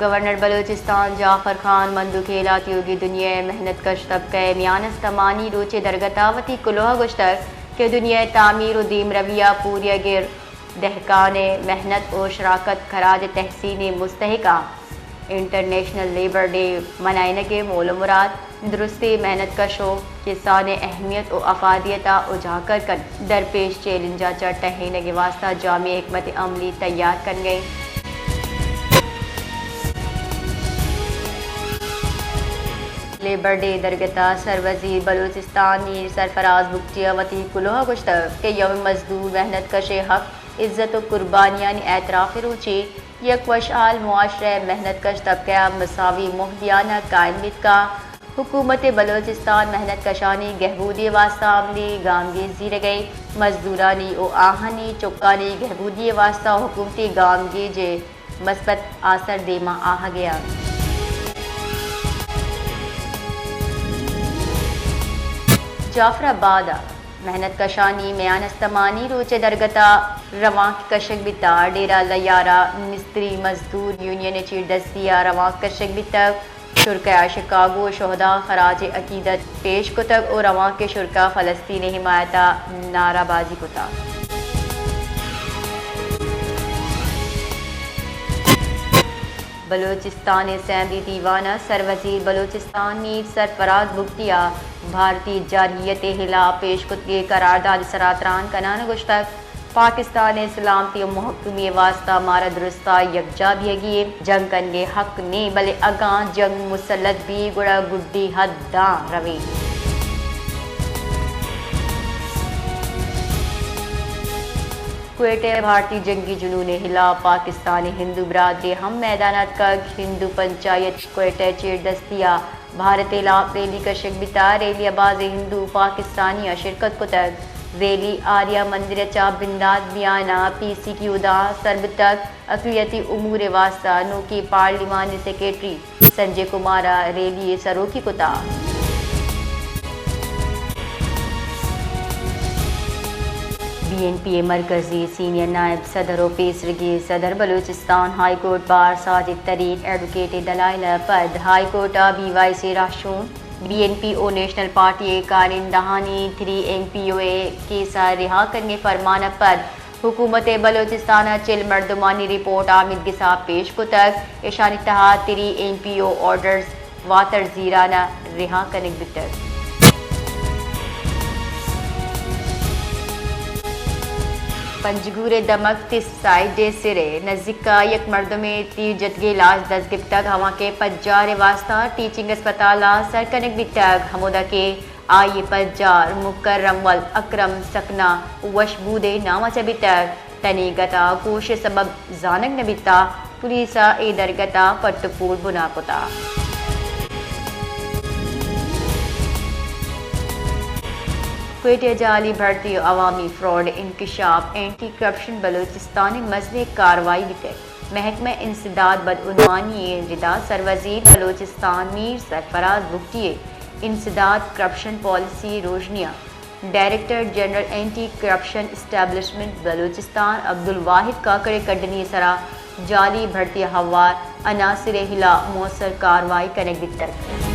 Governor Balochistan جعفر خان مندوکیلا تیوگی دنیا محنت کش طبقہ میانستمانی روچے درگتاوتی کلوہ گشتر کہ دنیا تعمیر و دیم رویہ پوریہ گر دہقان محنت و شراکت خراج تحسین مستحقہ انٹرنیشنل لیبر ڈے منائنے کے مول و مراد درستی محنت کشوں کسان اہمیت و افادیتہ اجاگر کر درپیش چیلنجا چٹہینے کے واسطہ جامع حکمت عملی تیار کر گئے. لیبر ڈے درگتا سروزیر بلوچستان میر سرفراز بگٹیہ وتی کلوہ گشتر کہ یوم مزدور محنت کش حق عزت و قربانیاں اعتراف روچی یک وشعال معاشرہ محنت کش طبقہ مساوی محدیانہ قائم بیت کا حکومت بلوچستان محنت کشانی گہبودی واسطہ عملی گامگیزی رگئی مزدورانی و آہنی چکانی گہبودی واسطہ حکومتی گامگی جے مثبت آثر دیما آہ گیا. جعفر آباد محنت کشانی میانستمانی روچے درگتا رواں کشک بیتا ڈیرہ لیارہ مستری مزدور یونین چیر دستیا رواں کشک بیتا شرکا شکاگو شہداء خراج عقیدت پیش کتگ اور رواں کے شرکا فلسطین حمایتہ نعرہ بازی کتا. بلوچستان اسمبلی دیوانہ سروزیر بلوچستان میر سرفراز بگٹیہ بھارتی جارحیت خلاف پیش کتگی قرارداد سراتران کنان گشتک پاکستان سلامتی و محکمی واسطہ مارا درستہ یکجا بھیگی جنگ کنگے حق نے بلے اگاں جنگ مسلط بھی گڑا گڈی حد داں روی. کوئٹہ بھارتی جنگی جنون خلاف پاکستانی ہندو برادری ہم میدانات کا ہندو پنچایت کوئٹہ چیر دستیا بھارت خلاف ریلی کشک بیتا ریلی آباز ہندو پاکستانیہ شرکت کو تک ریلی آریہ مندر چا بنداد بیانہ پی سی کیو دا سرب تک اقلیتی امور واسطہ نوکی پارلیمانی سیکریٹری سنجے کمارا ریلی سروکی کتا. بی این پی اے مرکزی سینئر نائب صدر و پیشرگی صدر Balochistan high court bar Sajid Tareen advocate دلائل پد high court B Y C راشون بی این پی او نیشنل پارٹی قانون دہانی 3 این پی او اے کیسا رہا کرنے فرمان پد حکومت بلوچستان چل مردمانی رپورٹ آمد گسا پیش کو تک ایشان اتحاد 3 این پی او آرڈرز واتر زیرانہ رہا کرنے بتر. پنجگور دمک تس سائڈ دے سرے نزدیکا یک مردم تیر جتگی لاش دس گپتک ہوا کے پجار واسطہ ٹیچنگ اسپتال سرکنک بتک ہمودا کے آئی پجار مکرم وال اکرم سکنا وشبودے نامہ چبتک تنی گتا کوش سبب زانک نبیتا پولیسا ای درگتا پٹپور بنا کتا. کوئٹہ جعلی بھرتی عوامی فراڈ انکشاف اینٹی کرپشن بلوچستانی مسئلے کاروائی بتک محکمہ انسداد بدعنوانی ردا سروزیر بلوچستان میر سرفراز بگٹیہ انسداد کرپشن پالیسی روشنیہ director general anti corruption establishment Balochistan Abdul Wahid Kakar کڈنی سرا جعلی بھرتی ہوار عناصر خلاف مؤثر کاروائی کنک بتر.